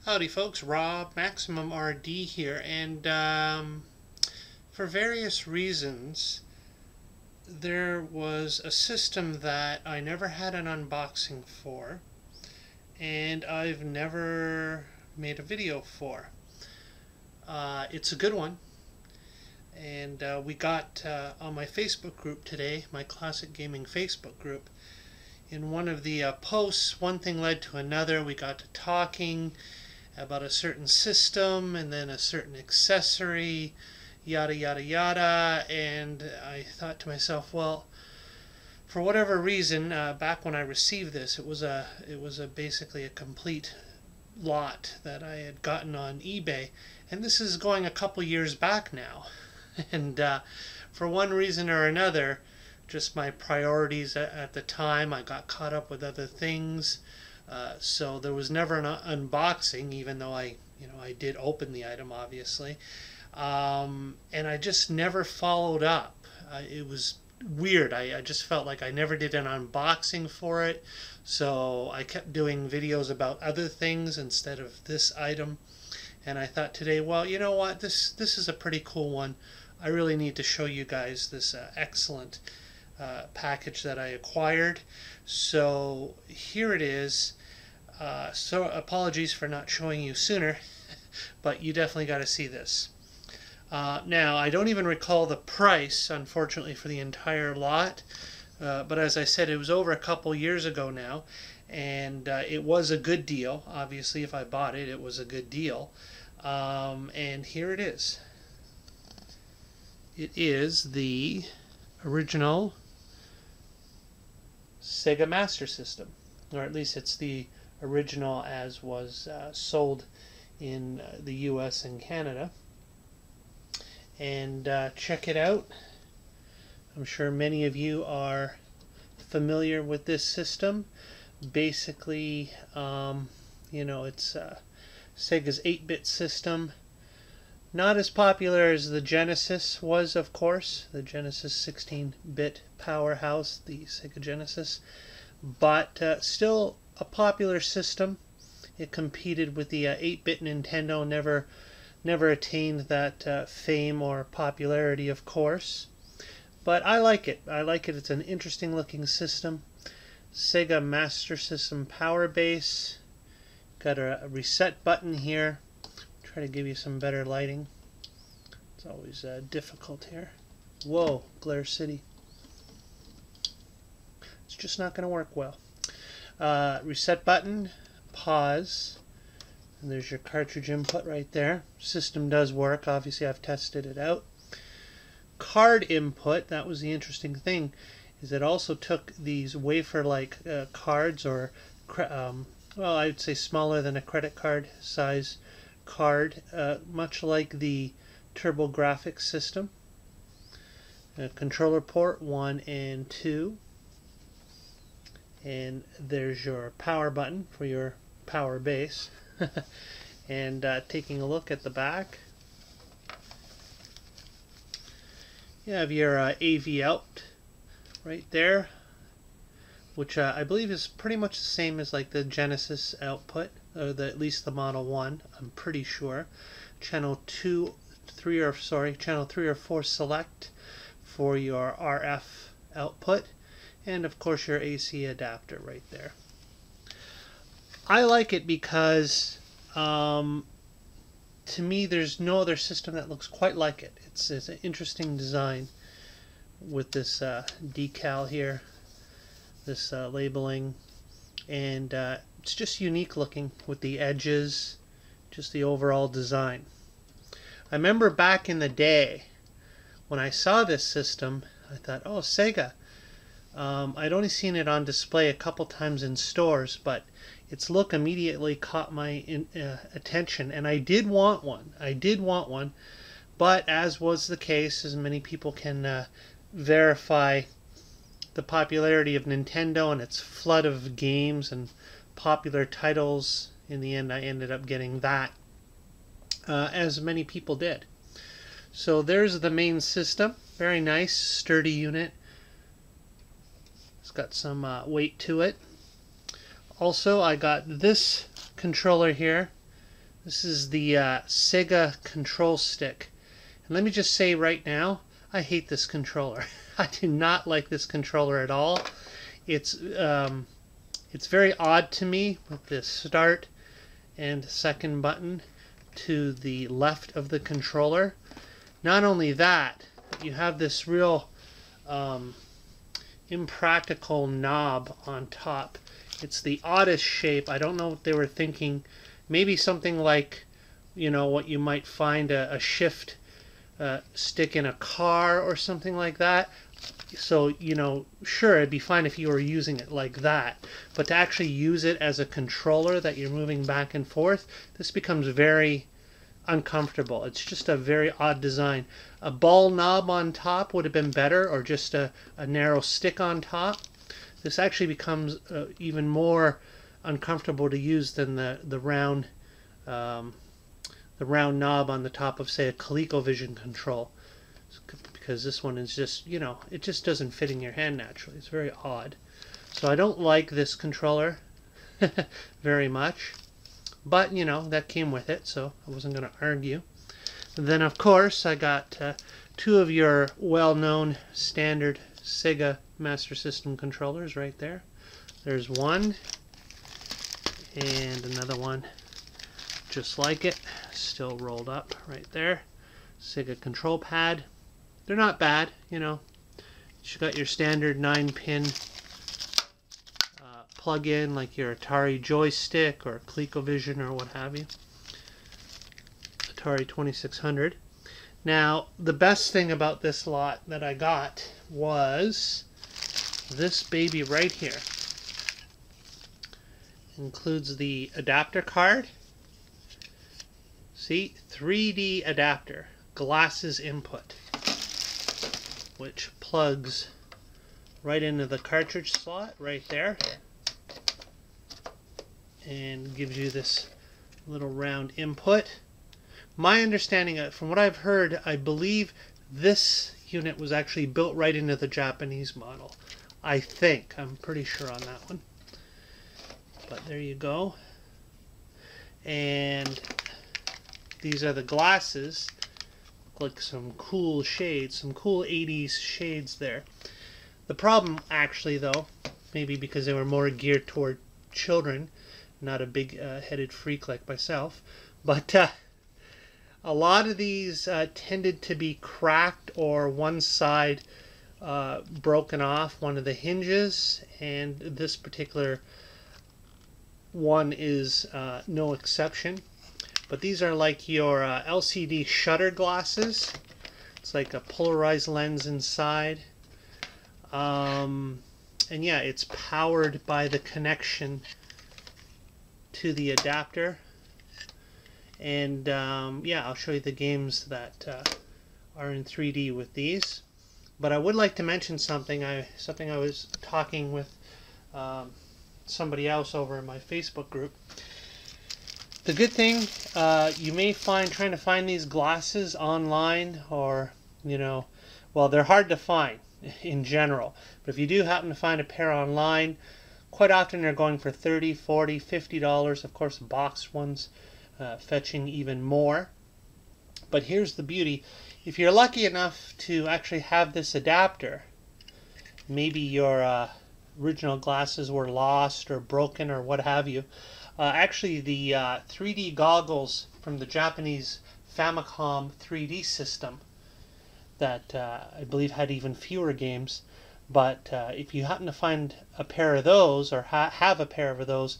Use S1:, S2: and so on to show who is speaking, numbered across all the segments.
S1: Howdy folks, Rob, MaximumRD here, and for various reasons there was a system that I never had an unboxing for and I've never made a video for. It's a good one, and we got on my Facebook group today, my Classic Gaming Facebook group. In one of the posts, one thing led to another. We got to talking about a certain system and then a certain accessory, yada yada yada, and I thought to myself, well, for whatever reason, back when I received this, it was basically a complete lot that I had gotten on eBay, and this is going a couple years back now. And for one reason or another, just my priorities at the time, I got caught up with other things. So there was never an unboxing, even though I did open the item, obviously. And I just never followed up. It was weird. I just felt like I never did an unboxing for it. So I kept doing videos about other things instead of this item. And I thought today, well, you know what? This is a pretty cool one. I really need to show you guys this excellent package that I acquired. So here it is. So apologies for not showing you sooner, but you definitely got to see this. Now, I don't even recall the price, unfortunately, for the entire lot, but as I said, it was over a couple years ago now, and it was a good deal. Obviously, if I bought it, it was a good deal. And here it is. It is the original Sega Master System, or at least it's the original as was sold in the US and Canada. And check it out. I'm sure many of you are familiar with this system. Basically, it's Sega's 8-bit system. Not as popular as the Genesis was, of course, the Genesis 16-bit powerhouse, the Sega Genesis, but still a popular system. It competed with the 8-bit Nintendo, never attained that fame or popularity, of course. But I like it. I like it. It's an interesting looking system. Sega Master System power base. Got a reset button here. Try to give you some better lighting. It's always difficult here. Whoa, Glare City. It's just not going to work well. Reset button, pause, and there's your cartridge input right there. System does work. Obviously, I've tested it out. Card input, that was the interesting thing, is it also took these wafer-like cards, or well, I'd say smaller than a credit card size card, much like the TurboGrafx system. Controller port 1 and 2, and there's your power button for your power base. And taking a look at the back, you have your AV out right there, which I believe is pretty much the same as like the Genesis output, or at least the Model 1, I'm pretty sure. Channel 3 or 4 select for your RF output, and of course your AC adapter right there. I like it because to me there's no other system that looks quite like it. It's an interesting design with this decal here, this labeling, and it's just unique looking with the edges, just the overall design. I remember back in the day when I saw this system, I thought, oh, Sega. I'd only seen it on display a couple times in stores, but its look immediately caught my attention, and I did want one. But as was the case, as many people can verify, the popularity of Nintendo and its flood of games and popular titles, in the end I ended up getting that, as many people did. So there's the main system. Very nice, sturdy unit. It's got some weight to it. Also, I got this controller here. This is the Sega control stick. And let me just say right now, I hate this controller. I do not like this controller at all. It's very odd to me with the start and second button to the left of the controller. Not only that, but you have this real impractical knob on top. It's the oddest shape. I don't know what they were thinking. Maybe something like, you know, what you might find a shift stick in a car or something like that. So, you know, sure, it'd be fine if you were using it like that. But to actually use it as a controller that you're moving back and forth, this becomes very uncomfortable. It's just a very odd design. A ball knob on top would have been better, or just a narrow stick on top. This actually becomes even more uncomfortable to use than the round knob on the top of, say, a ColecoVision control, because this one is just, you know, it just doesn't fit in your hand naturally. It's very odd. So I don't like this controller very much, but you know, that came with it, so I wasn't going to argue. And then of course I got two of your well-known standard Sega Master System controllers right there. There's one and another one just like it, still rolled up right there. Sega control pad. They're not bad, you know. You got your standard 9-pin plug-in, like your Atari joystick or ColecoVision or what have you. Atari 2600. Now, the best thing about this lot that I got was this baby right here. Includes the adapter card. See, 3D adapter, glasses input, which plugs right into the cartridge slot right there and gives you this little round input. My understanding, from what I've heard, I believe this unit was actually built right into the Japanese model. I think. I'm pretty sure on that one. But there you go. And these are the glasses. Look like some cool shades, some cool 80s shades there. The problem actually though, maybe because they were more geared toward children, not a big headed freak like myself, but a lot of these tended to be cracked, or one side broken off, one of the hinges, and this particular one is no exception. But these are like your LCD shutter glasses. It's like a polarized lens inside. And yeah, it's powered by the connection to the adapter. And yeah, I'll show you the games that are in 3D with these. But I would like to mention something. I was talking with somebody else over in my Facebook group. The good thing, you may find trying to find these glasses online, or, you know, well, they're hard to find in general. But if you do happen to find a pair online, quite often they're going for $30, $40, $50. Of course, the box ones fetching even more. But here's the beauty. If you're lucky enough to actually have this adapter, maybe your original glasses were lost or broken or what have you. Actually, the 3D goggles from the Japanese Famicom 3D system that I believe had even fewer games. But if you happen to find a pair of those, or have a pair of those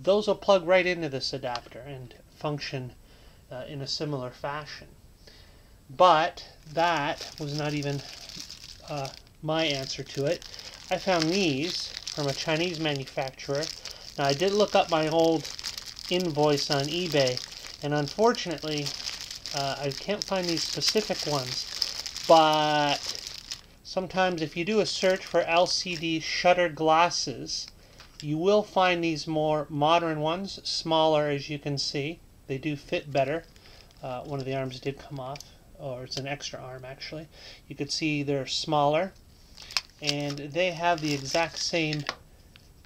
S1: will plug right into this adapter and function in a similar fashion. But that was not even my answer to it. I found these from a Chinese manufacturer. Now, I did look up my old invoice on eBay, and unfortunately, I can't find these specific ones. But sometimes if you do a search for LCD shutter glasses, you will find these more modern ones, smaller as you can see. They do fit better. One of the arms did come off, or it's an extra arm actually. You could see they're smaller, and they have the exact same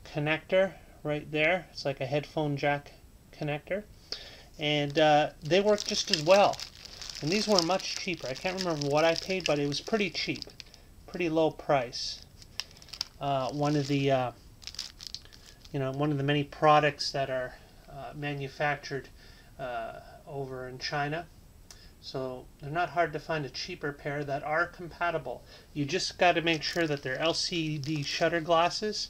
S1: connector right there. It's like a headphone jack connector, and they work just as well. And these were much cheaper. I can't remember what I paid, but it was pretty cheap, pretty low price. One of the one of the many products that are manufactured over in China. So they're not hard to find a cheaper pair that are compatible. You just got to make sure that they're LCD shutter glasses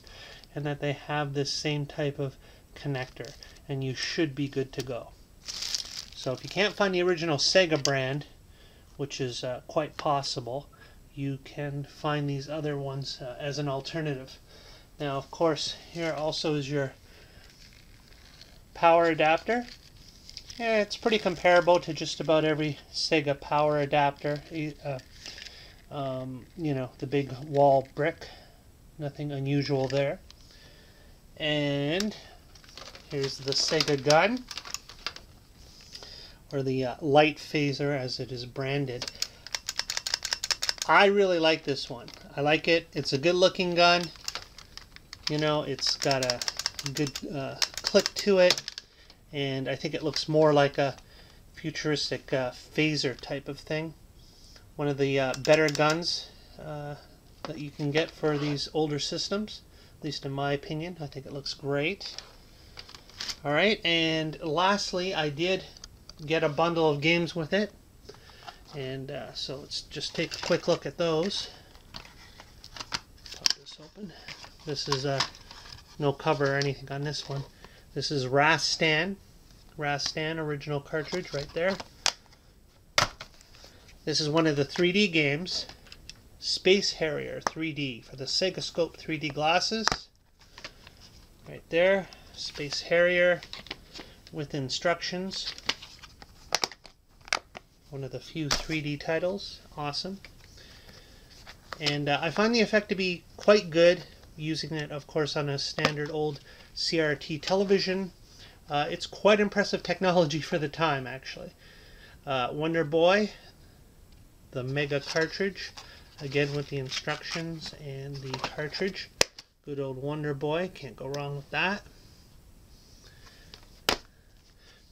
S1: and that they have this same type of connector, and you should be good to go. So if you can't find the original Sega brand, which is quite possible, you can find these other ones as an alternative. Now, of course, here also is your power adapter. Yeah, it's pretty comparable to just about every Sega power adapter. The big wall brick. Nothing unusual there. And here's the Sega gun, or the light phaser as it is branded. I really like this one. I like it. It's a good looking gun. It's got a good click to it, and I think it looks more like a futuristic phaser type of thing. One of the better guns that you can get for these older systems, at least in my opinion. I think it looks great. Alright, and lastly, I did get a bundle of games with it, and so let's just take a quick look at those. Pop this open. This is no cover or anything on this one. This is Rastan original cartridge right there. This is one of the 3D games, Space Harrier 3D for the Sega Scope 3D glasses. Right there, Space Harrier with instructions. One of the few 3D titles. Awesome. And I find the effect to be quite good, using it, of course, on a standard old CRT television. It's quite impressive technology for the time, actually. Wonder Boy, the Mega cartridge, again with the instructions and the cartridge. Good old Wonder Boy, can't go wrong with that.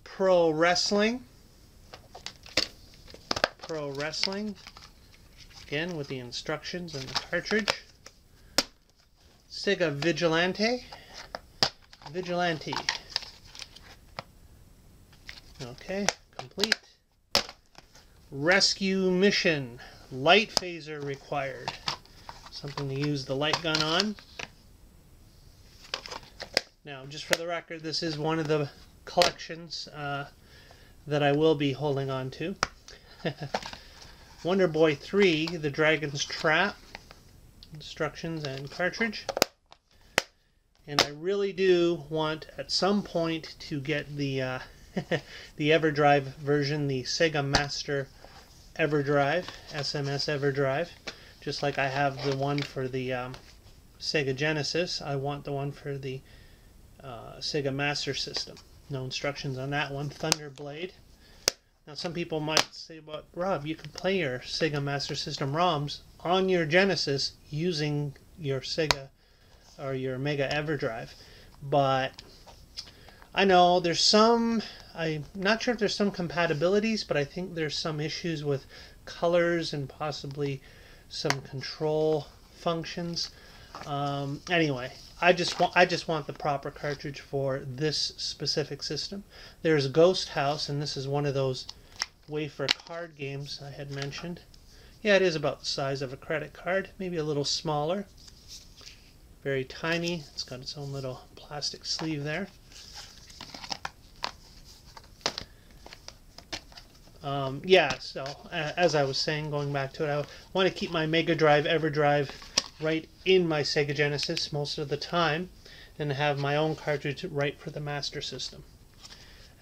S1: Pro Wrestling, again with the instructions and the cartridge. Sega Vigilante. Okay, complete. Rescue Mission. Light phaser required. Something to use the light gun on. Now, just for the record, this is one of the collections that I will be holding on to. Wonder Boy 3, The Dragon's Trap. Instructions and cartridge. And I really do want at some point to get the the EverDrive version, the Sega Master EverDrive, SMS EverDrive. Just like I have the one for the Sega Genesis, I want the one for the Sega Master System. No instructions on that one. Thunderblade. Now some people might say, but Rob, you can play your Sega Master System ROMs on your Genesis using your Sega or your Mega EverDrive. But I know there's some, I'm not sure if there's some compatibilities, but I think there's some issues with colors and possibly some control functions. Anyway, I just want the proper cartridge for this specific system. There's Ghost House, and this is one of those wafer card games I had mentioned. Yeah, it is about the size of a credit card, maybe a little smaller. Very tiny. It's got its own little plastic sleeve there. Yeah, so as I was saying, going back to it, I want to keep my Mega Drive EverDrive right in my Sega Genesis most of the time, and have my own cartridge right for the Master System.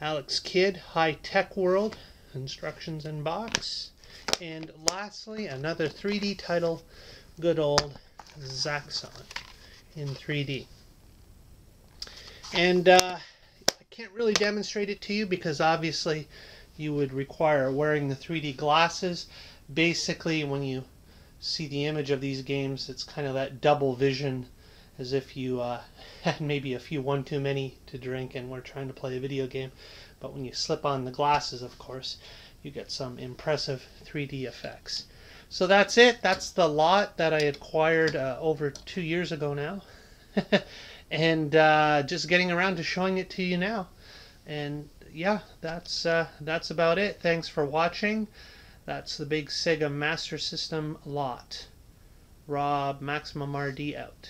S1: Alex Kidd, High Tech World, instructions in box. And lastly, another 3D title, good old Zaxxon in 3D. And I can't really demonstrate it to you because obviously you would require wearing the 3D glasses. Basically, when you see the image of these games, it's kind of that double vision as if you had maybe a few one too many to drink and were trying to play a video game. But when you slip on the glasses, of course, you get some impressive 3D effects. So that's it. That's the lot that I acquired over 2 years ago now. And just getting around to showing it to you now. And yeah, that's about it. Thanks for watching. That's the big Sega Master System lot. Rob, MaximumRD out.